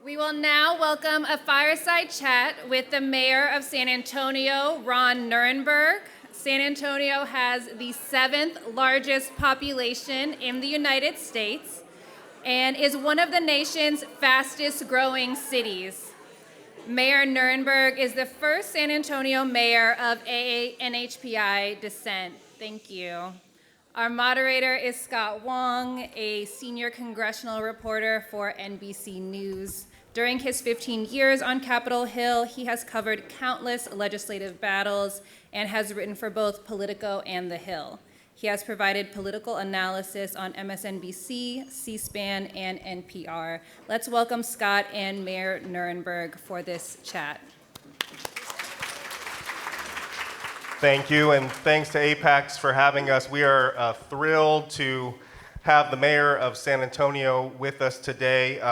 We will now welcome a fireside chat with the mayor of San Antonio, Ron Nirenberg. San Antonio has the 7th largest population in the United States and is one of the nation's fastest growing cities. Mayor Nirenberg is the first San Antonio mayor of NHPI descent. Thank you. Our moderator is Scott Wong, a senior congressional reporter for NBC News. During his 15 years on Capitol Hill, he has covered countless legislative battles and has written for both Politico and The Hill. He has provided political analysis on MSNBC, C-SPAN, and NPR. Let's welcome Scott and Mayor Nirenberg for this chat. Thank you, and thanks to APAICS for having us. We are thrilled to have the mayor of San Antonio with us today.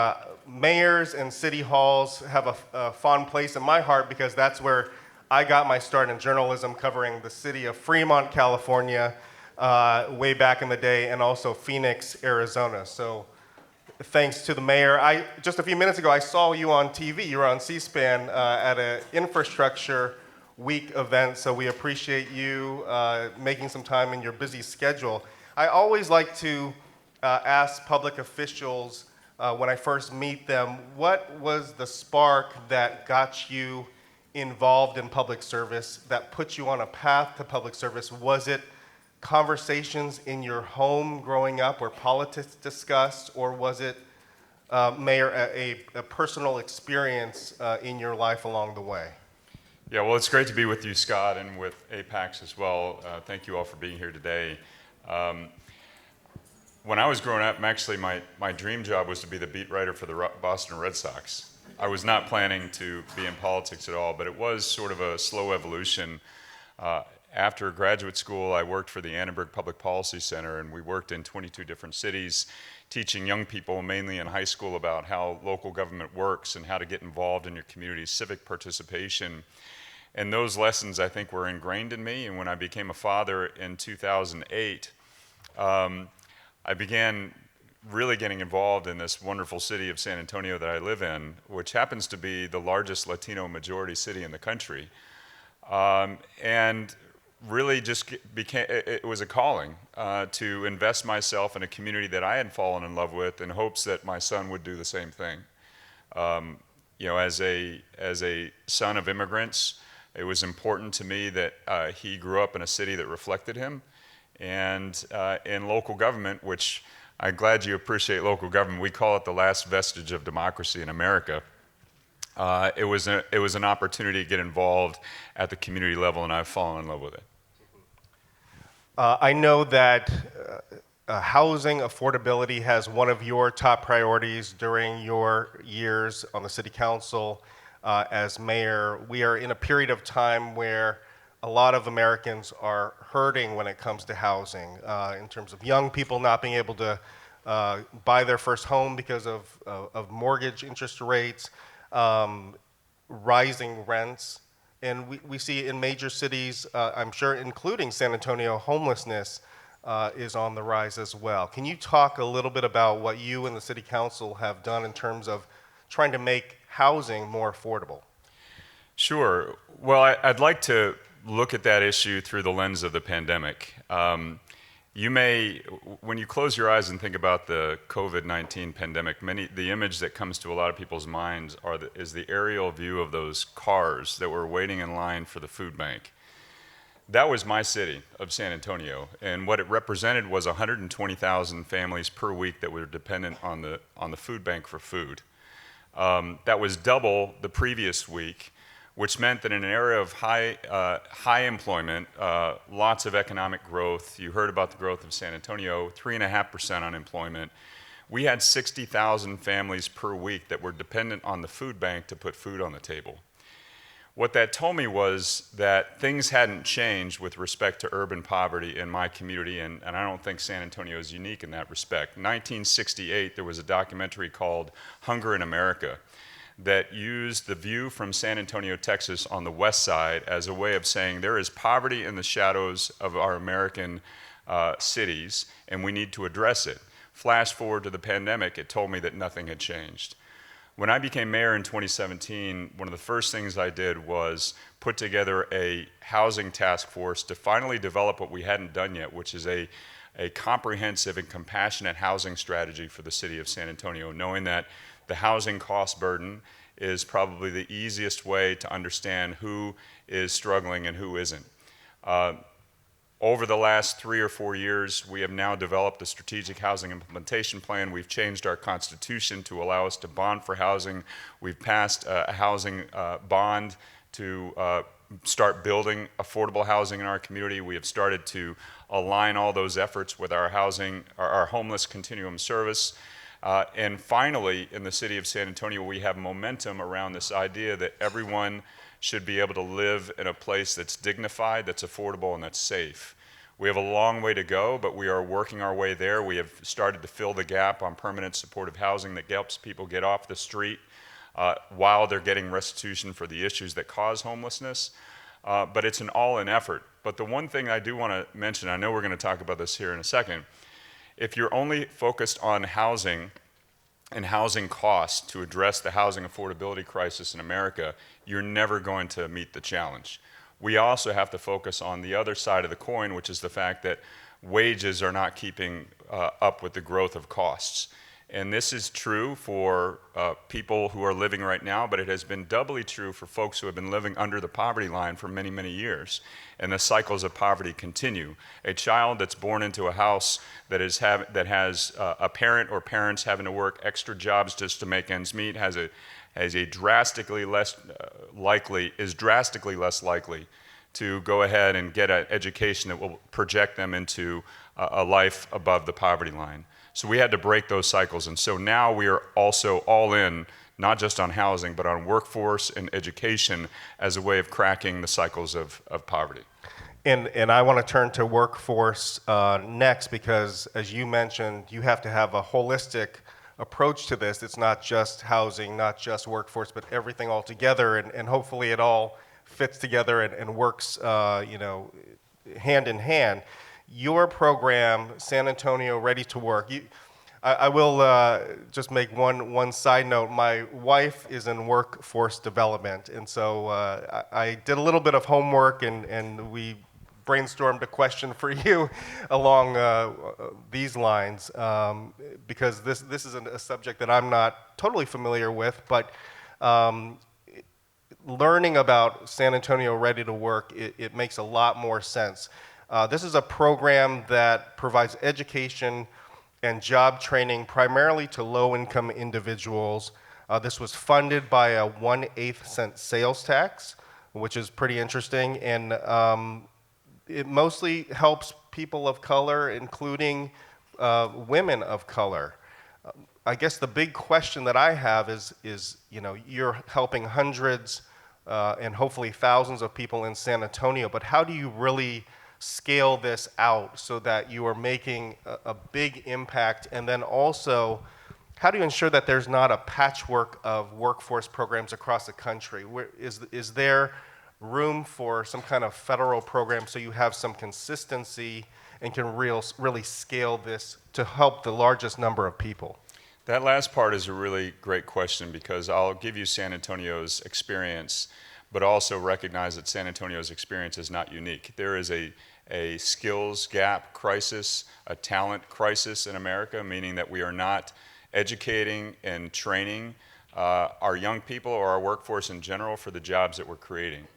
Mayors and city halls have a fond place in my heart because that's where I got my start in journalism, covering the city of Fremont, California, way back in the day, and also Phoenix, Arizona. So thanks to the mayor. Just a few minutes ago, I saw you on TV. You were on C-SPAN at an infrastructure week event, so we appreciate you making some time in your busy schedule. I always like to ask public officials when I first meet them, what was the spark that got you involved in public service, that put you on a path to public service? Was it conversations in your home growing up where politics discussed, or was it, Mayor, a personal experience in your life along the way? Yeah, well, it's great to be with you, Scott, and with APAICS as well. Thank you all for being here today. When I was growing up, actually my dream job was to be the beat writer for the Boston Red Sox. I was not planning to be in politics at all, but it was sort of a slow evolution. After graduate school, I worked for the Nirenberg Public Policy Center, and we worked in 22 different cities, teaching young people, mainly in high school, about how local government works and how to get involved in your community's civic participation. And those lessons, I think, were ingrained in me. And when I became a father in 2008, I began really getting involved in this wonderful city of San Antonio that I live in, which happens to be the largest Latino majority city in the country. And really just it was a calling to invest myself in a community that I had fallen in love with in hopes that my son would do the same thing. As a son of immigrants, it was important to me that he grew up in a city that reflected him. And in local government, which I'm glad you appreciate local government, we call it the last vestige of democracy in America. It was an opportunity to get involved at the community level, and I've fallen in love with it. I know that housing affordability has one of your top priorities during your years on the city council as mayor. We are in a period of time where a lot of Americans are hurting when it comes to housing, in terms of young people not being able to buy their first home because of mortgage interest rates, rising rents. And we see in major cities, I'm sure including San Antonio, homelessness is on the rise as well. Can you talk a little bit about what you and the city council have done in terms of trying to make housing more affordable? Sure. Well, I'd like to look at that issue through the lens of the pandemic. You may, when you close your eyes and think about the COVID-19 pandemic, the image that comes to a lot of people's minds is the aerial view of those cars that were waiting in line for the food bank. That was my city of San Antonio, and what it represented was 120,000 families per week that were dependent on the food bank for food. That was double the previous week, which meant that in an area of high employment, lots of economic growth, you heard about the growth of San Antonio, 3.5% unemployment, we had 60,000 families per week that were dependent on the food bank to put food on the table. What that told me was that things hadn't changed with respect to urban poverty in my community, and I don't think San Antonio is unique in that respect. In 1968, there was a documentary called Hunger in America that used the view from San Antonio, Texas on the west side as a way of saying there is poverty in the shadows of our American cities, and we need to address it. Flash forward to the pandemic, it told me that nothing had changed. When I became mayor in 2017, one of the first things I did was put together a housing task force to finally develop what we hadn't done yet, which is a comprehensive and compassionate housing strategy for the city of San Antonio, knowing that the housing cost burden is probably the easiest way to understand who is struggling and who isn't. Over the last 3 or 4 years, we have now developed a strategic housing implementation plan. We've changed our constitution to allow us to bond for housing. We've passed a housing bond to start building affordable housing in our community. We have started to align all those efforts with our homeless continuum service. And finally, in the city of San Antonio, we have momentum around this idea that everyone should be able to live in a place that's dignified, that's affordable, and that's safe. We have a long way to go, but we are working our way there. We have started to fill the gap on permanent supportive housing that helps people get off the street while they're getting restitution for the issues that cause homelessness. But it's an all-in effort. But the one thing I do want to mention, I know we're going to talk about this here in a second, if you're only focused on housing and housing costs to address the housing affordability crisis in America, you're never going to meet the challenge. We also have to focus on the other side of the coin, which is the fact that wages are not keeping up with the growth of costs. And this is true for people who are living right now, but it has been doubly true for folks who have been living under the poverty line for many, many years. And the cycles of poverty continue. A child that's born into a house that has a parent or parents having to work extra jobs just to make ends meet is drastically less likely to go ahead and get an education that will project them into a life above the poverty line. So we had to break those cycles, and so now we are also all in, not just on housing, but on workforce and education as a way of cracking the cycles of poverty. And I want to turn to workforce next, because as you mentioned, you have to have a holistic approach to this. It's not just housing, not just workforce, but everything all together, and hopefully it all fits together and works hand in hand. Your program, San Antonio Ready to Work, I will just make one side note. My wife is in workforce development, and so I did a little bit of homework, and we brainstormed a question for you along these lines, because this is a subject that I'm not totally familiar with, but learning about San Antonio Ready to Work, it makes a lot more sense. This is a program that provides education and job training primarily to low-income individuals. This was funded by a 1/8 cent sales tax, which is pretty interesting, and it mostly helps people of color, including women of color. I guess the big question that I have is you're helping hundreds and hopefully thousands of people in San Antonio, but how do you really scale this out so that you are making a big impact? And then also, how do you ensure that there's not a patchwork of workforce programs across the country? Is there room for some kind of federal program so you have some consistency and can really scale this to help the largest number of people? That last part is a really great question, because I'll give you San Antonio's experience, but also recognize that San Antonio's experience is not unique. There is a skills gap crisis, a talent crisis in America, meaning that we are not educating and training our young people or our workforce in general for the jobs that we're creating.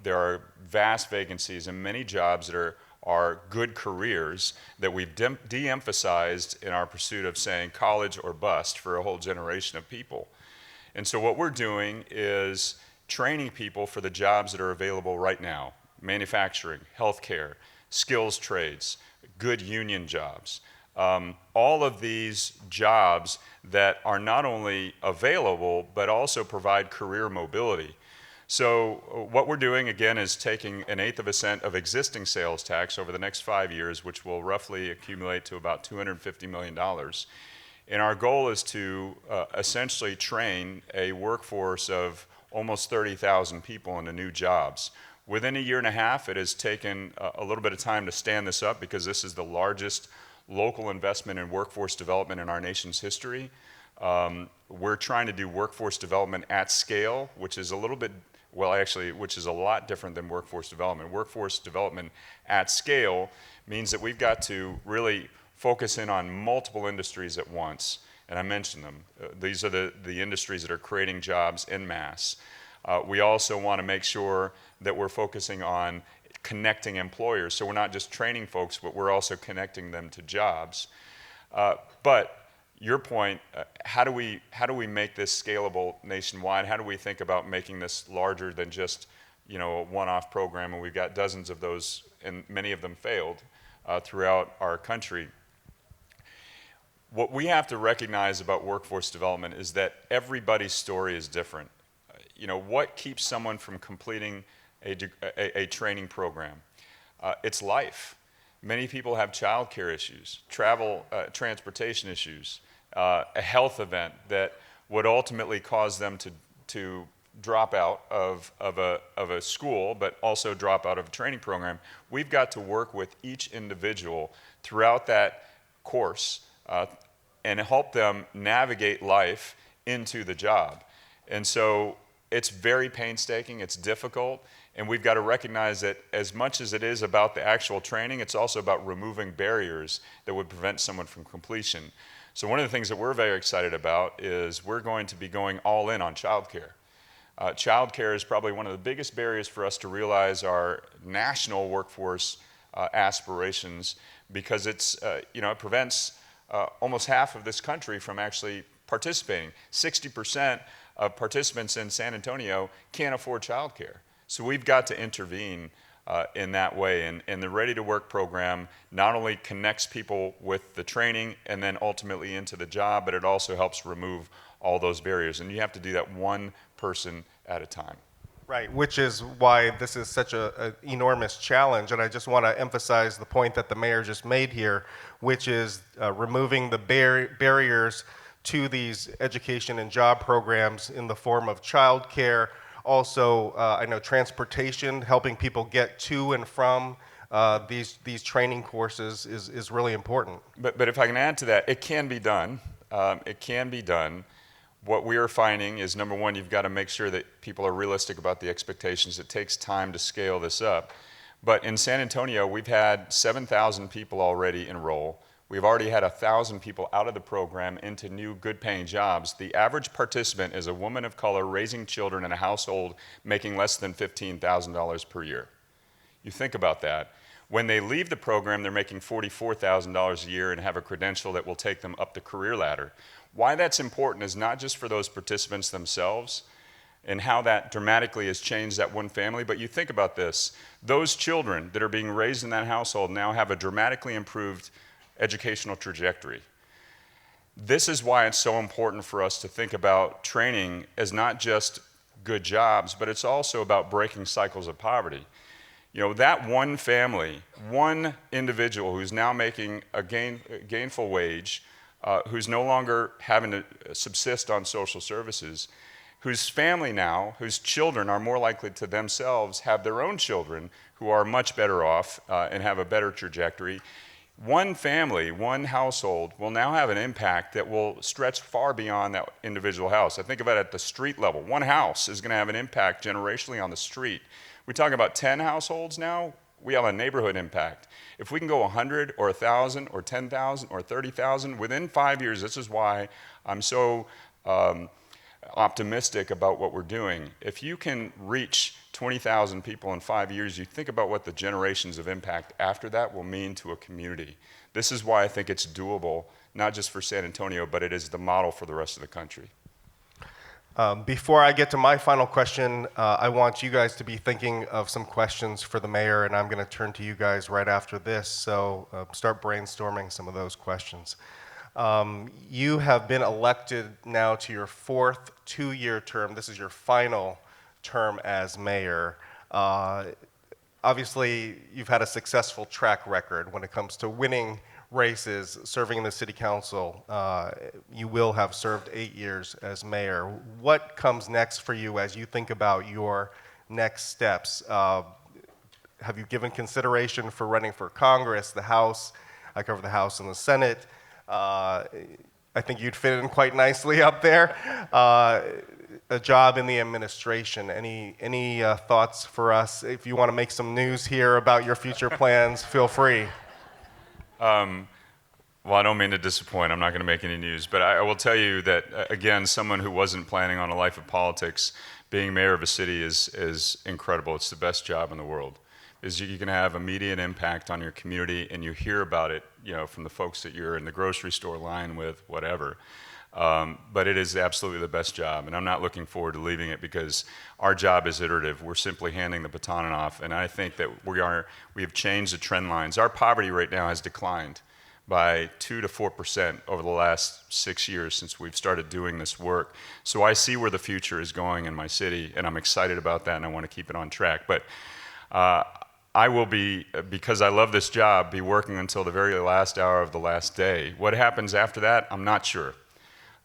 There are vast vacancies in many jobs that are good careers that we've de-emphasized in our pursuit of saying college or bust for a whole generation of people. And so what we're doing is training people for the jobs that are available right now: manufacturing, healthcare, skills trades, good union jobs. All of these jobs that are not only available, but also provide career mobility. So what we're doing, again, is taking 1/8 cent of existing sales tax over the next 5 years, which will roughly accumulate to about $250 million. And our goal is to essentially train a workforce of almost 30,000 people into new jobs. Within 1.5 years, it has taken a little bit of time to stand this up, because this is the largest local investment in workforce development in our nation's history. We're trying to do workforce development at scale, which is a little bit, well, actually, which is a lot different than workforce development. Workforce development at scale means that we've got to really focus in on multiple industries at once. And I mentioned them. These are the industries that are creating jobs en masse. We also want to make sure that we're focusing on connecting employers. So we're not just training folks, but we're also connecting them to jobs. But your point, how do we make this scalable nationwide? How do we think about making this larger than just, you know, a one-off program? And we've got dozens of those, and many of them failed throughout our country. What we have to recognize about workforce development is that everybody's story is different. You know, what keeps someone from completing a training program? It's life. Many people have childcare issues, transportation issues, a health event that would ultimately cause them to drop out of a school, but also drop out of a training program. We've got to work with each individual throughout that course and help them navigate life into the job. And so it's very painstaking, it's difficult, and we've got to recognize that as much as it is about the actual training, it's also about removing barriers that would prevent someone from completion. So one of the things that we're very excited about is we're going to be going all in on childcare. Childcare is probably one of the biggest barriers for us to realize our national workforce aspirations, because it's, you know, it prevents almost half of this country from actually participating. 60% of participants in San Antonio can't afford childcare. So we've got to intervene in that way. And the Ready to Work program not only connects people with the training and then ultimately into the job, but it also helps remove all those barriers. And you have to do that one person at a time. Right, which is why this is such an enormous challenge. And I just want to emphasize the point that the mayor just made here, which is removing the barriers to these education and job programs in the form of childcare. Also, I know transportation, helping people get to and from these training courses is really important. But if I can add to that, it can be done. It can be done. What we are finding is, number one, you've got to make sure that people are realistic about the expectations. It takes time to scale this up. But in San Antonio, we've had 7,000 people already enroll. We've already had 1,000 people out of the program into new good-paying jobs. The average participant is a woman of color raising children in a household making less than $15,000 per year. You think about that. When they leave the program, they're making $44,000 a year and have a credential that will take them up the career ladder. Why that's important is not just for those participants themselves and how that dramatically has changed that one family, but you think about this. Those children that are being raised in that household now have a dramatically improved educational trajectory. This is why it's so important for us to think about training as not just good jobs, but it's also about breaking cycles of poverty. You know, that one family, one individual who's now making a gainful wage, who's no longer having to subsist on social services, whose family now, whose children are more likely to themselves have their own children who are much better off and have a better trajectory. One family, one household will now have an impact that will stretch far beyond that individual house. I think about it at the street level. One house is going to have an impact generationally on the street. We talk about 10 households now, we have a neighborhood impact. If we can go 100 or 1,000 or 10,000 or 30,000 within 5 years, this is why I'm so optimistic about what we're doing. If you can reach 20,000 people in 5 years, you think about what the generations of impact after that will mean to a community. This is why I think it's doable, not just for San Antonio, but it is the model for the rest of the country. Before I get to my final question, I want you guys to be thinking of some questions for the mayor, and I'm going to turn to you guys right after this, so start brainstorming some of those questions. You have been elected now to your 4th 2-year term. This is your final term as mayor. Obviously, you've had a successful track record when it comes to winning races, serving in the city council. You will have served 8 years as mayor. What comes next for you as you think about your next steps? Have you given consideration for running for Congress, the House? I cover the House and the Senate. I think you'd fit in quite nicely up there. A job in the administration. Any thoughts for us? If you want to make some news here about your future plans, feel free. Well, I don't mean to disappoint. I'm not going to make any news, but I will tell you that, again, someone who wasn't planning on a life of politics, being mayor of a city is incredible. It's the best job in the world. Is you can have immediate impact on your community, and you hear about it, from the folks that you're in the grocery store line with, whatever. But it is absolutely the best job, and I'm not looking forward to leaving it because our job is iterative. We're simply handing the baton off, and I think that we have changed the trend lines. Our poverty rate now has declined by 2 to 4% over the last 6 years since we've started doing this work. So I see where the future is going in my city, and I'm excited about that, and I want to keep it on track. But I will be, because I love this job, be working until the very last hour of the last day. What happens after that, I'm not sure.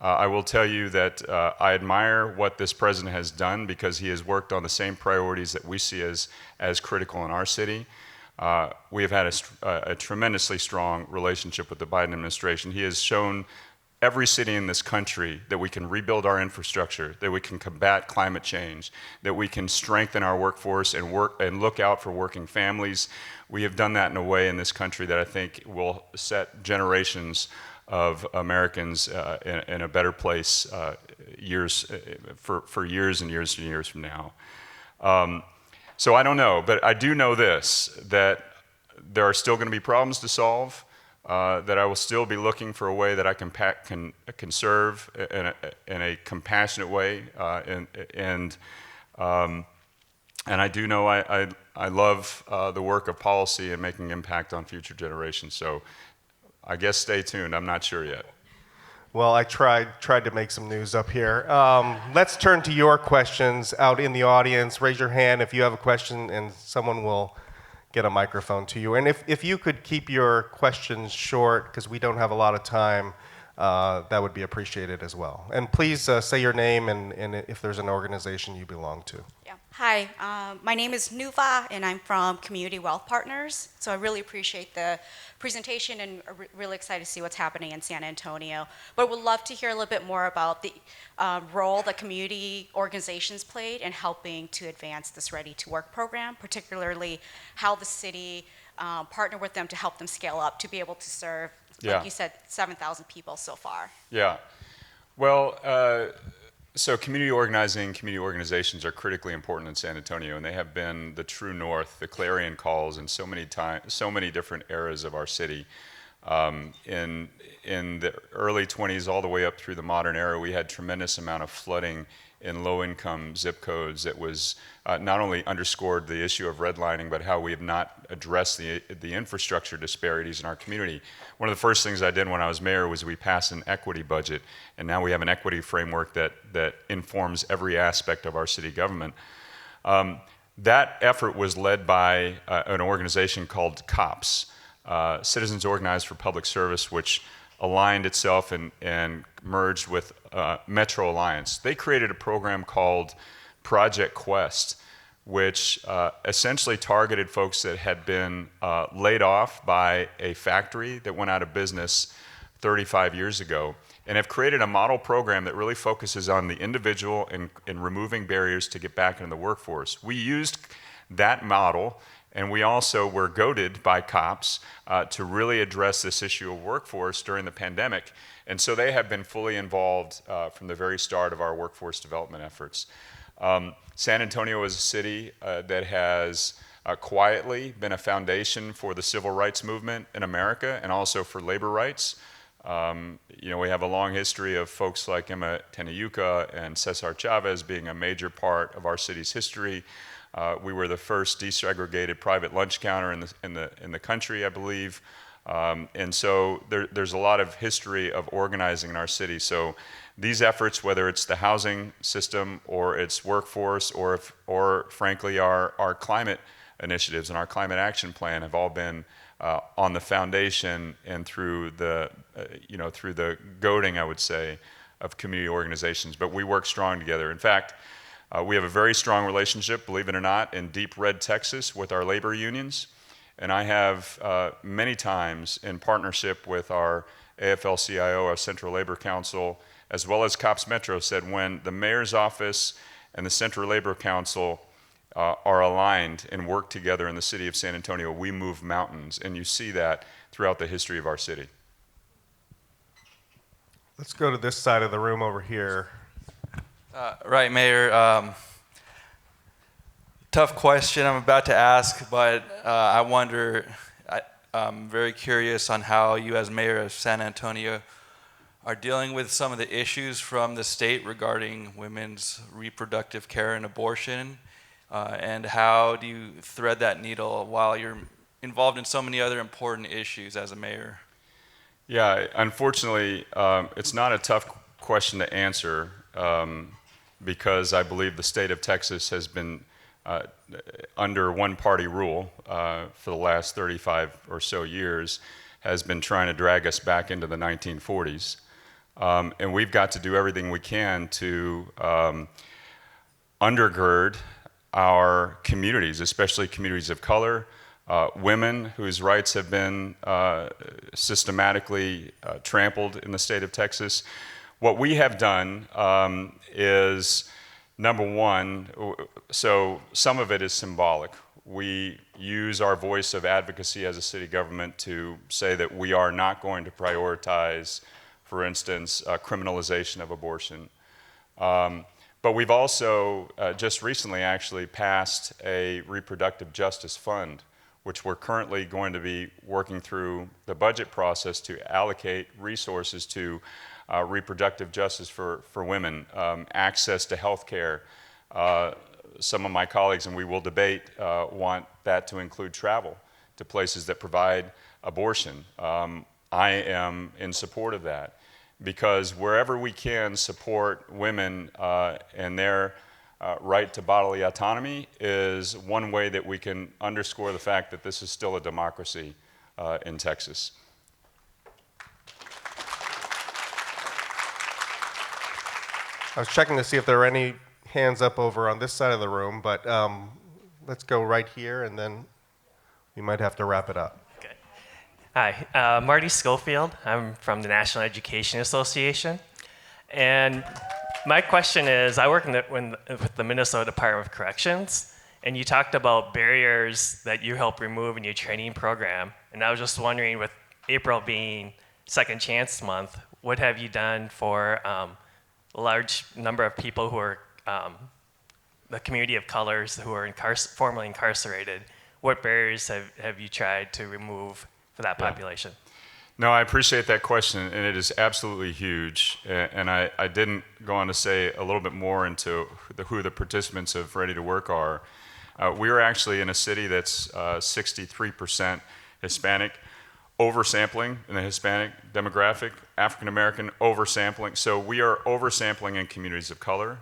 I will tell you that I admire what this president has done because he has worked on the same priorities that we see as critical in our city. We have had a tremendously strong relationship with the Biden administration. He has shown every city in this country that we can rebuild our infrastructure, that we can combat climate change, that we can strengthen our workforce and look out for working families. We have done that in a way in this country that I think will set generations of Americans in a better place for years and years and years from now. So I don't know, but I do know this, that there are still going to be problems to solve, that I will still be looking for a way that I can serve in a compassionate way, and I do know I love the work of policy and making impact on future generations. So I guess stay tuned. I'm not sure yet. Well, I tried to make some news up here. Let's turn to your questions out in the audience. Raise your hand if you have a question, and someone will get a microphone to you. And if you could keep your questions short, because we don't have a lot of time, that would be appreciated as well. And please say your name and if there's an organization you belong to. Yeah. Hi, my name is Nuva, and I'm from Community Wealth Partners. So I really appreciate the presentation and really excited to see what's happening in San Antonio. But would love to hear a little bit more about the role that community organizations played in helping to advance this Ready to Work program, particularly how the city partnered with them to help them scale up to be able to serve, like you said, 7,000 people so far. Yeah. Well, so community organizations are critically important in San Antonio, and they have been the true north, the clarion calls in so many different eras of our city. In the early 20s all the way up through the modern era, we had tremendous amount of flooding in low-income zip codes that was not only underscored the issue of redlining, but how we have not addressed the infrastructure disparities in our community. One of the first things I did when I was mayor was we passed an equity budget, and now we have an equity framework that informs every aspect of our city government. That effort was led by an organization called COPS, Citizens Organized for Public Service, which aligned itself and merged with Metro Alliance. They created a program called Project Quest, which essentially targeted folks that had been laid off by a factory that went out of business 35 years ago, and have created a model program that really focuses on the individual and removing barriers to get back into the workforce. We used that model, and we also were goaded by COPS to really address this issue of workforce during the pandemic. And so they have been fully involved from the very start of our workforce development efforts. San Antonio is a city that has quietly been a foundation for the civil rights movement in America and also for labor rights. We have a long history of folks like Emma Tenayuka and Cesar Chavez being a major part of our city's history. We were the first desegregated private lunch counter in the country, I believe. And so there's a lot of history of organizing in our city. So these efforts, whether it's the housing system or its workforce or frankly our climate initiatives and our climate action plan, have all been on the foundation and through the goading, I would say, of community organizations. But we work strong together. In fact, we have a very strong relationship, believe it or not, in Deep Red, Texas, with our labor unions. And I have many times, in partnership with our AFL-CIO, our Central Labor Council, as well as COPS Metro said when the mayor's office and the Central Labor Council are aligned and work together in the city of San Antonio, we move mountains, and you see that throughout the history of our city. Let's go to this side of the room over here. Right, Mayor. Tough question I'm about to ask, but I wonder, I'm very curious on how you as mayor of San Antonio are dealing with some of the issues from the state regarding women's reproductive care and abortion, and how do you thread that needle while you're involved in so many other important issues as a mayor? Yeah, unfortunately, it's not a tough question to answer because I believe the state of Texas has been under one-party rule for the last 35 or so years, has been trying to drag us back into the 1940s. And we've got to do everything we can to undergird our communities, especially communities of color, women whose rights have been systematically trampled in the state of Texas. What we have done is, number one, so some of it is symbolic. We use our voice of advocacy as a city government to say that we are not going to prioritize, for instance, criminalization of abortion. But we've also just recently actually passed a reproductive justice fund, which we're currently going to be working through the budget process to allocate resources to reproductive justice for women, access to health care. Some of my colleagues, and we will debate, want that to include travel to places that provide abortion. I am in support of that because wherever we can support women and their right to bodily autonomy is one way that we can underscore the fact that this is still a democracy in Texas. I was checking to see if there are any hands up over on this side of the room, but let's go right here, and then we might have to wrap it up. Okay. Hi, Marty Schofield. I'm from the National Education Association. And my question is, I work with the Minnesota Department of Corrections, and you talked about barriers that you help remove in your training program. And I was just wondering, with April being Second Chance Month, what have you done for a large number of people who are the community of colors who are formerly incarcerated? What barriers have you tried to remove for that population? No, I appreciate that question, and it is absolutely huge. And I didn't go on to say a little bit more into who the participants of Ready to Work are. We are actually in a city that's 63% Hispanic, oversampling in the Hispanic demographic, African American oversampling. So we are oversampling in communities of color,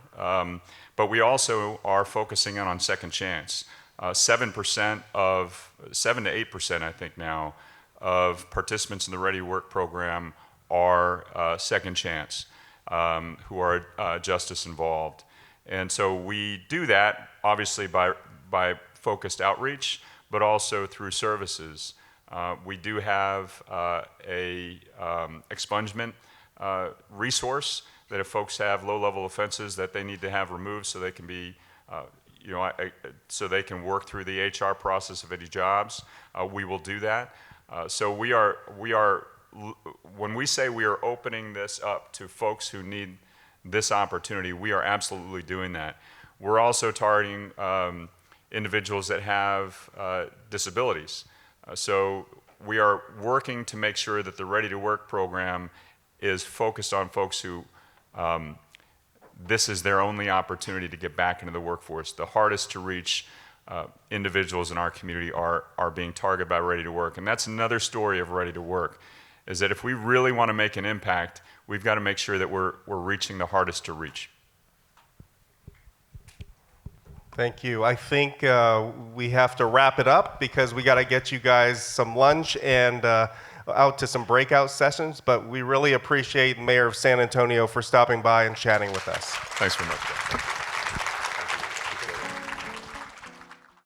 but we also are focusing on second chance. 7 to 8%, I think now, of participants in the Ready to Work program are second chance, who are justice involved. And so we do that obviously by focused outreach, but also through services. We do have a expungement resource that if folks have low-level offenses that they need to have removed so they can be, so they can work through the HR process of any jobs, we will do that. So we are, when we say we are opening this up to folks who need this opportunity, we are absolutely doing that. We're also targeting individuals that have disabilities. So we are working to make sure that the Ready to Work program is focused on folks who this is their only opportunity to get back into the workforce. The hardest to reach individuals in our community are being targeted by Ready to Work. And that's another story of Ready to Work, is that if we really want to make an impact, we've got to make sure that we're reaching the hardest to reach. Thank you. I think we have to wrap it up because we got to get you guys some lunch and out to some breakout sessions, but we really appreciate Mayor of San Antonio for stopping by and chatting with us. Thanks very much.